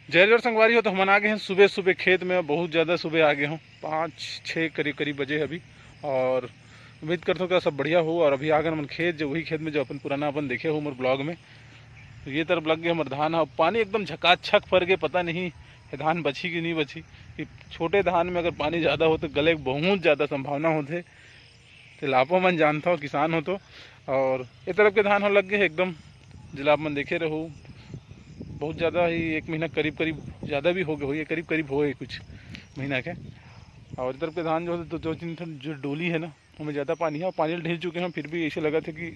जय जोर संगवारी हो। तो हम आ गए हैं सुबह सुबह खेत में, बहुत ज़्यादा सुबह आ गए हूँ, 5-6 करीब करीब बजे अभी। और उम्मीद करता हूँ कि सब बढ़िया हो। और अभी आ गए हम खेत, जो वही खेत में जो अपन पुराना अपन देखे हो हमारे ब्लॉग में। तो ये तरफ लग गए हमारे धान है, पानी एकदम झकाझक पड़ गए, पता नहीं ये धान बची कि नहीं बची। कि छोटे धान में अगर पानी ज़्यादा हो तो गले बहुत ज़्यादा संभावना होते। तो लापो मन जानता हो, किसान हो तो। और ये तरफ के धान हो लग गए एकदम, जिला आप मन देखे रहो, बहुत ज़्यादा ही 1 महीना करीब करीब ज़्यादा भी हो गए, हुई करीब करीब हो गए कुछ महीना के। और इधर के धान जो है तो 2-3 जो डोली है ना, उनमें ज़्यादा पानी है और पानी ढील चुके हैं, फिर भी ऐसे लगा था कि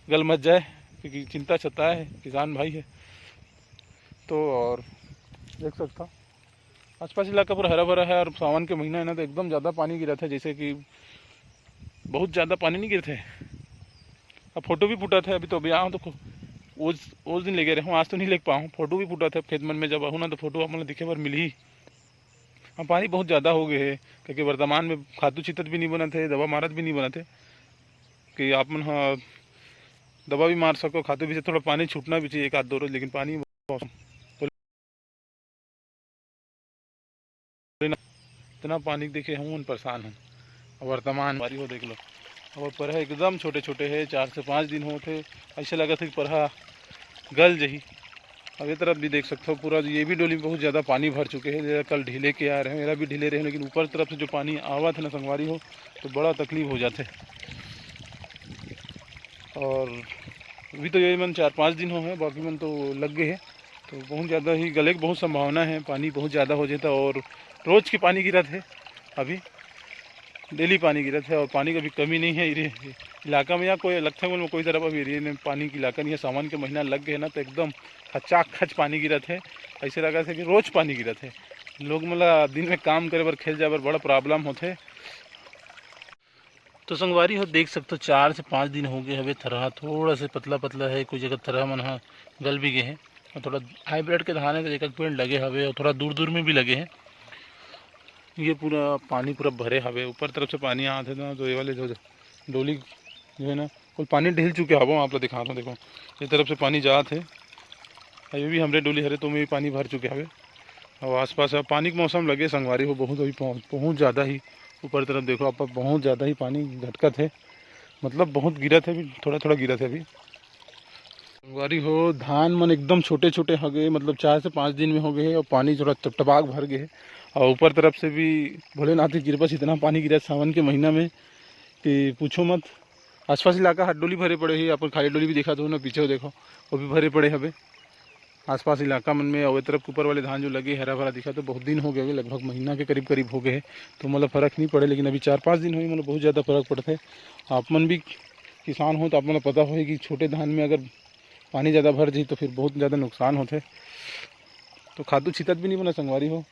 गल मच जाए, क्योंकि चिंता सताए है, किसान भाई है तो। और देख सकता आसपास इलाका पूरा हरा भरा है। और सावन के महीना है ना, तो एकदम ज़्यादा पानी गिरा था, जैसे कि बहुत ज़्यादा पानी नहीं गिरते। अब फोटो भी फूटा था, अभी आऊँ तो उस दिन लेके रहे हूँ, आज तो नहीं ले पाऊँ। फोटो भी फूटा था खेत मन में, जब आहूँ ना तो फोटो आप मतलब दिखे बार मिली ही। हाँ, पानी बहुत ज़्यादा हो गए है, क्योंकि वर्तमान में खातू छितत भी नहीं बना थे, दवा मारत भी नहीं बना थे कि आप मन हाँ दवा भी मार सको, खातू भी से थोड़ा पानी छूटना भी चाहिए 1-2 रोज। लेकिन पानी इतना पानी देखे हूँ परेशान हूँ। वर्तमान बारी हो देख लो, और परहा एकदम छोटे छोटे है, 4 से 5 दिन होते, ऐसे लगा था कि परहा गल जही। अब ये तरफ भी देख सकते हो पूरा, ये भी डोली में बहुत ज़्यादा पानी भर चुके हैं। कल ढीले के आ रहे हैं, मेरा भी ढीले रहे, लेकिन ऊपर तरफ से जो पानी आवा था ना संगवारी हो, तो बड़ा तकलीफ हो जाते। और अभी तो ये मन 4-5 दिन हो है, बाकी मन तो लग गए हैं। तो बहुत ज़्यादा ही गले की बहुत संभावना है, पानी बहुत ज़्यादा हो जाता। और रोज़ की पानी गिरा थे, अभी डेली पानी गिरा था, और पानी का भी कमी नहीं है इलाका में। या कोई लगता है कोई तरफ अभी एरिए में पानी की इलाका नहीं है। सावन के महीना लग गए ना, तो एकदम खचाक खच पानी गिरा थे। ऐसे लगा था कि रोज़ पानी गिरा थे। लोग मतलब दिन में काम करे बर, खेल जाए बर बड़ा प्रॉब्लम होते। तो संगवारी हो देख सकते हो, 4 से 5 दिन हो गए हवे। थरहा थोड़ा से पतला पतला है, कुछ जगह थरहा मन हा गल भी गए हैं। और थोड़ा हाइब्रिड के धान है, तो एक पेड़ लगे हवे, और थोड़ा दूर दूर में भी लगे हैं। ये पूरा पानी पूरा भरे हवे, ऊपर तरफ से पानी आते ना, तो ये वाले जो डोली जो है ना, कुल पानी ढिल चुके हवो। आप लोग दिखाता हूँ, देखो ये तरफ से पानी जात है, ये भी हमरे डोली हरे तो में भी पानी भर चुके हवे। और आसपास अब पानी का मौसम लगे संगवारी हो, बहुत अभी बहुत ज़्यादा ही ऊपर तरफ देखो आप, बहुत ज़्यादा ही पानी घटकत है, मतलब बहुत गिरा थे, अभी थोड़ा थोड़ा गिरा थे अभी। संगवारी हो धान मन एकदम छोटे छोटे हो गए, मतलब 4 से 5 दिन में हो गए, और पानी थोड़ा टपटपाक भर गए। और ऊपर तरफ से भी भोलेनाथ की कृपा से इतना पानी गिरा सावन के महीना में कि पूछो मत। आसपास इलाका हर डोली भरे पड़े हैं, अपन खाली डोली भी देखा तो ना, पीछे देखो वो भी भरे पड़े हवे आसपास इलाका मन में। और तरफ ऊपर वाले धान जो लगे हरा भरा दिखा, तो बहुत दिन हो गए, लगभग महीना के करीब करीब हो गए, तो मतलब फ़र्क नहीं पड़े। लेकिन अभी 4-5 दिन हुई, मतलब बहुत ज़्यादा फ़र्क पड़ता है। आप मन भी किसान हो तो आप मतलब पता हो कि छोटे धान में अगर पानी ज़्यादा भर जाए तो फिर बहुत ज़्यादा नुकसान होते। तो खादू छितत भी नहीं बना संगवारी हो,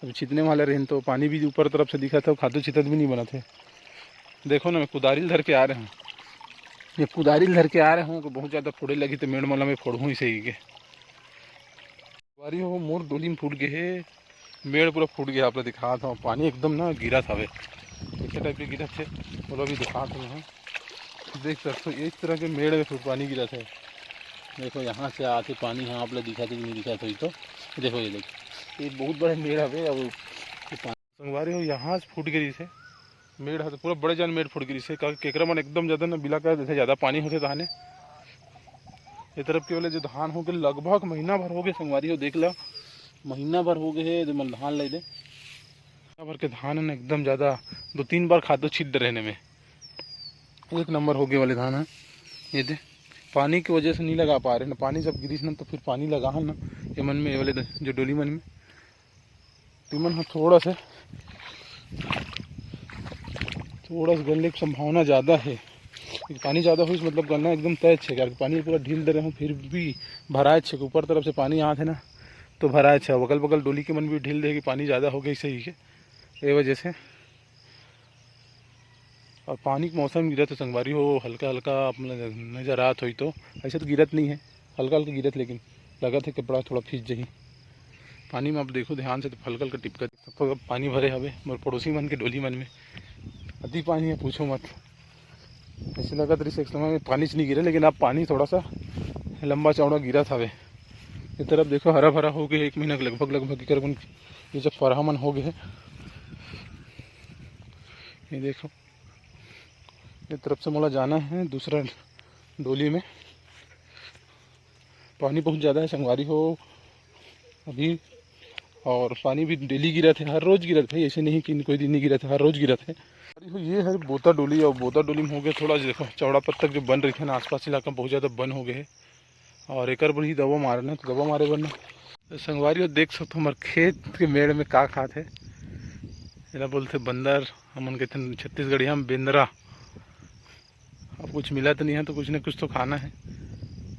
अभी छितने वाले रहें तो पानी भी ऊपर तरफ से दिखा था, खादू छितत भी नहीं बना थे। देखो ना, मैं कुदारी धर के आ रहा हूँ, ये कुदारी धर के आ रहे हूँ, तो बहुत ज़्यादा फोड़े लगी, तो मेड़ मला में फोड़ूँ ही सही के। बारी हो मोर डोली में फूट गए है, मेड़ पूरा फूट गया। आप लोग दिखा था, पानी एकदम ना गिरा था, ऐसे टाइप के गिरा थे, बोलो अभी दिखा था यहाँ देख सकते हो, इस तरह के मेड़ में पानी गिरा था। देखो यहाँ से आके पानी, यहाँ आप लोग दिखा थे कि नहीं दिखा था, तो देखो ये देखो, ये बहुत बड़े मेड़ है। अब संगवारी हो यहाँ से फूट गई से मेड़ है, तो पूरा बड़े जान मेड़ फूट गई से, केकरा मन एकदम ज़्यादा ना बिला कर जैसे ज़्यादा पानी होते धाने। ये तरफ के वाले जो धान हो गए लगभग महीना भर हो गए संगवारी हो, देख लो महीना भर हो गए है, जो मन धान ले दे महीना भर के धान है ना, एकदम ज़्यादा 2-3 बार खादो छीट रहने में, 1 नंबर हो गए वाले धान है। ये दे पानी की वजह से नहीं लगा पा रहे ना, पानी जब गिरीश ना तो फिर पानी लगा है ना ये मन में, ये वाले जो डोली मन में तिमन है थोड़ा सा गलने की संभावना ज़्यादा है। पानी ज़्यादा हुई मतलब गलना एकदम तय है, क्योंकि पानी पूरा ढील दे रहे हूँ, फिर भी भराए छे, ऊपर तरफ से पानी आते ना तो भराए छे, अगल बगल डोली के मन भी ढील दे कि पानी ज़्यादा हो गई सही है ये वजह से। और पानी का मौसम गिरत तो संगवारी हो हल्का हल्का नजर आत हुई, तो ऐसे तो गिरत नहीं है, हल्का हल्का गिरत, लेकिन लगा था कपड़ा थोड़ा फीस जही पानी में। आप देखो ध्यान से तो हल्का हल्का टिपका तो पानी भरे हवे मोर पड़ोसी मन के डोली मन में, अति पानी है पूछो मत। ऐसे लगा तो इस समय में पानी नहीं गिरा, लेकिन अब पानी थोड़ा सा लंबा चौड़ा गिरा था वे, ये तरफ देखो हरा भरा हो गया, 1 महीना के लगभग करीबन ये जब फरामन हो गए। ये देखो ये तरफ से मोला जाना है दूसरा डोली में। पानी बहुत ज़्यादा है संगवारी हो अभी, और पानी भी डेली गिरा थे, हर रोज़ गिरा था, ऐसे नहीं कि कोई दिन नहीं गिरा था, हर रोज़ गिरा था। ये है बोता डोली, और बोता डोली में हो गया थोड़ा देखो चौड़ा पत्थर जो बन रही है ना, आसपास इलाका बहुत ज़्यादा बन हो गए है, और एक बड़ी दवा मारना तो दवा मारे बनना। तो संगवारी हो देख सकते हमारे खेत के मेड़ में का खाते एला बोलते बंदर, हमन कहते हैं छत्तीसगढ़ी हम बेंदरा। अब कुछ मिला तो नहीं है तो कुछ न कुछ तो खाना है,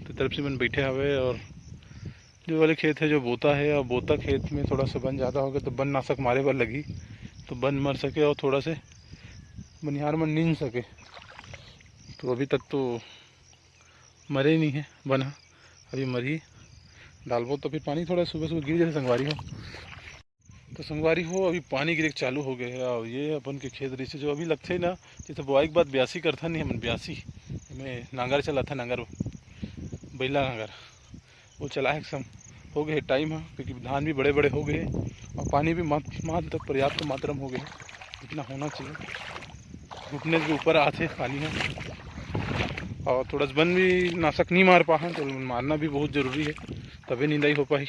तो तरफ से मन बैठे हवे। और जो वाले खेत है जो बोता है, और बोता खेत में थोड़ा सा बन ज़्यादा हो गया तो बन नाशक मारे पर लगी, तो बन मर सके और थोड़ा से बनिहार में नींद सके। तो अभी तक तो मरे नहीं है बन, अभी मरी डालबो तो फिर पानी थोड़ा सुबह सुबह गिर जाए संगवारी हो। तो संगवारी हो अभी पानी गिरे चालू हो गए है, और ये अपन के खेत रही से जो अभी लगते ना, जैसे बुआई के बाद ब्यासी करता नहीं हमन, ब्यासी में नांगर चला था, नांगर बैला नांगर वो चला है सम हो गए टाइम है, क्योंकि धान भी बड़े बड़े हो गए और पानी भी मात्र पर्याप्त मात्रा में हो गए, इतना होना चाहिए। घुटने के ऊपर आते पानी है, और थोड़ा सा बन भी नाशक नहीं मार पा, तो मारना भी बहुत ज़रूरी है, तभी निंदाई हो पाई।